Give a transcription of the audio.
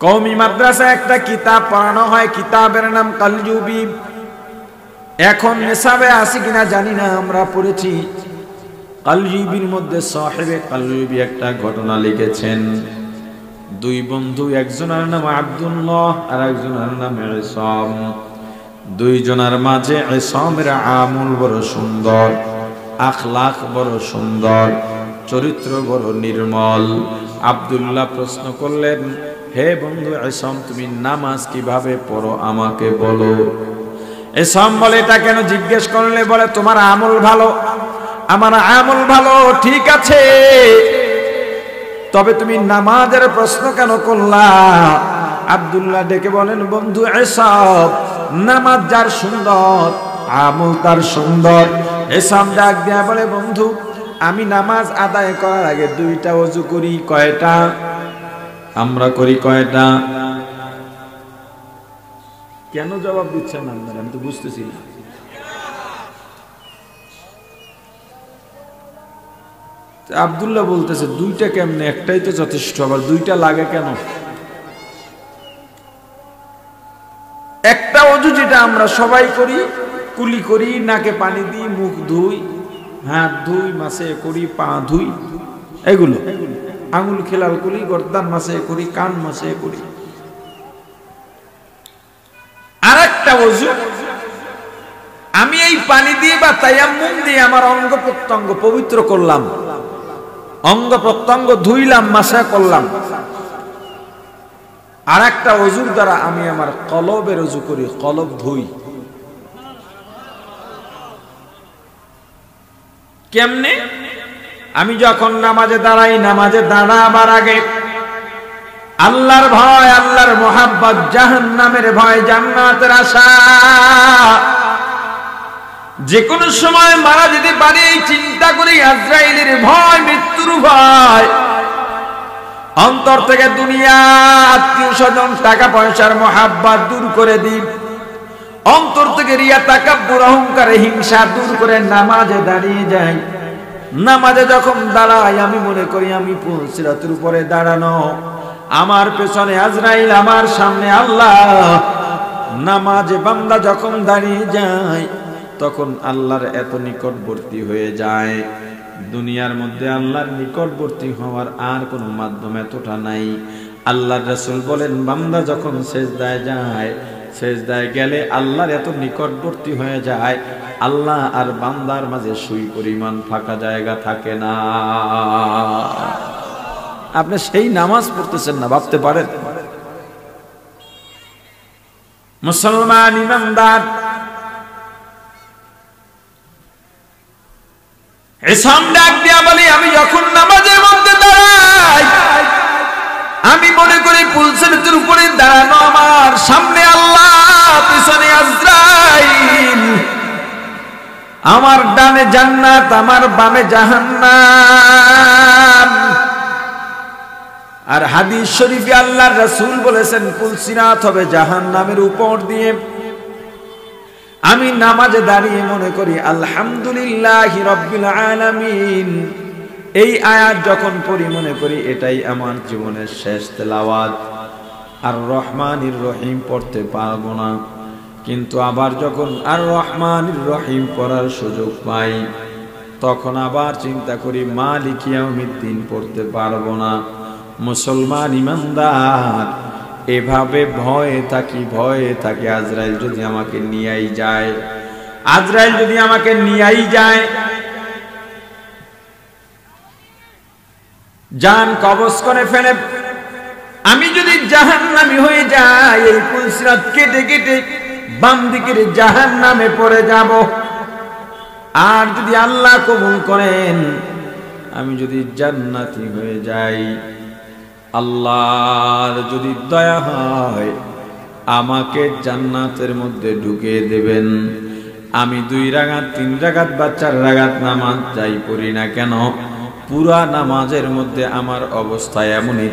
কওমি মাদ্রাসায় একটা কিতাব পড়ানো হয়, কিতাবের নাম কালজুবি। এখন নিসাবে আছে কিনা জানি না, আমরা পড়েছি। কালজুবির মধ্যে সাহেবে কালজুবি একটা ঘটনা লিখেছেন। দুই বন্ধু, একজনের নাম আব্দুল্লাহ আর একজনের নাম ইসাম। দুইজনের মাঝে ইসামের আমল বড় সুন্দর, আখলাক বড় সুন্দর, চরিত্র বড় নির্মল। আব্দুল্লাহ প্রশ্ন করলেন, হে বন্ধু ইসাম, তুমি নামাজ কিভাবে পড়ো আমাকে বলো। ইসাম বলে, এটা কেন জিজ্ঞেস করলে? বলে, তোমার আমল ভালো, আমার আমল ভালো, ঠিক আছে, তবে তুমি নামাজের প্রশ্ন কেন করলা? আব্দুল্লাহ ডেকে বলেন, বন্ধু ইসাম, নামাজ যার সুন্দর আমল তার সুন্দর। ইসাম ডাক দিয়া বলে, বন্ধু, আমি নামাজ আদায় করার আগে দুইটা ওযু করি। কয়টা? আমরা করি কয়টা? কেন জবাব দিচ্ছেন না আপনারা? আমি তো বুঝতেছি না। আব্দুল্লাহ বলতেছে, দুইটা কেমনে? একটাই তো যথেষ্ট, আবার দুইটা লাগে কেন? একটা ওযু যেটা আমরা সবাই করি, কুলি করি, নাকে পানি দিই, মুখ ধুই, হাত ধুই, মাসে করি, পা ধুই, এগুলো আঙুল খেলাল করি, গর্দান মাসে করি, কান মাসে করি। আর একটা ওযু আমি এই পানি দিয়ে বা তায়াম্মুম দিয়ে আমার অঙ্গ প্রত্যঙ্গ পবিত্র করলাম, অঙ্গ প্রত্যঙ্গ ধুইলাম, মাসা করলাম। আর একটা ওযুর দ্বারা আমি আমার কলবের ওযু করি, কলব ধুই। কেমনে? আমি যখন নামাজে দাঁড়াই, নামাজে দাঁড়াবার আগে আল্লাহর ভয়, আল্লাহর মোহাব্বত, জাহান্নামের ভয়, জান্নাতের আশা, যে কোনো সময় মারা যেতে পারি এই চিন্তা করি, আজরাইলের ভয়, মৃত্যুর ভয়, অন্তর থেকে দুনিয়া, আত্মীয় স্বজন, টাকা পয়সার মোহাব্বত দূর করে দিই, অন্তর থেকে রিয়া, তাকাব্বুর, অহংকার, হিংসা দূর করে নামাজে দাঁড়িয়ে যাই। নামাজে যখন দাঁড়াই আমি মনে করি আমি সিরাতের উপরে দাঁড়ানো, আমার পেছনে আজরাইল, আমার সামনে আল্লাহ। নামাজে বান্দা যখন দাঁড়িয়ে যায় তখন আল্লাহর এত নিকটবর্তী হয়ে যায়, দুনিয়ার মধ্যে আল্লাহর নিকটবর্তী হওয়ার আর কোনো মাধ্যম এতটা নাই। আল্লাহর রাসূল বলেন, বান্দা যখন সেজদায় যায়, সেজদায় গেলে আল্লাহর এত নিকটবর্তী হয়ে যায়, আল্লাহ আর বান্দার মাঝে সুই পরিমাণ ফাঁকা জায়গা থাকে না। আপনি সেই নামাজ পড়তেছেন না, ভাবতে পারেন? মুসলমান ইমানদার ইসাম ডাক দিয়া বলি, আমি যখন নামাজের মধ্যে দাঁড়াই আমি মনে করি পুলসের উপরে দাঁড়ানো, আমার সামনে আল্লাহ, পিছনে আজরাইল, আমার ডানে জান্নাত, আমার বামে জাহান্নাম। আর হাদিস শরীফে আল্লাহর রাসূল বলেছেন, পুলসিরাত হবে জাহান্নামের উপর দিয়ে। আমি নামাজে দাঁড়িয়ে মনে করি আলহামদুলিল্লাহি রাব্বিল আলামিন। এই আয়াত যখন পড়ি মনে করি এটাই আমার জীবনের শেষ তেলাওয়াত, আর রহমানির রহিম পড়তে পারবো না। কিন্তু আবার যখন আর রহমানির রহিম পড়ার সুযোগ পাই তখন আবার চিন্তা করি মালিক ইয়াউমিদ্দিন পড়তে পারবো না। মুসলমান ইমানদার, এভাবে ভয়ে থাকি আজরাইল যদি আমাকে নিয়েই যায়, আজরাইল যদি আমাকে নিয়েই যায়, জান কবজ করে ফেলে, আমি যদি জাহান্নামী হয়ে যাই, এই পুলসিরাত কেটে কেটে বাম দিকের জাহান্নামে পড়ে যাব। আর যদি আল্লাহ কবুল করেন, আমি যদি জান্নাতি হয়ে যাই, আল্লাহর যদি দয়া হয় আমাকে জান্নাতের মধ্যে ঢুকিয়ে দেবেন। আমি 2 রাকাত 3 রাকাত বা 4 রাকাত নামাজ যাই পড়ি না কেন, পুরা নামাজের মধ্যে আমার অবস্থা এমনই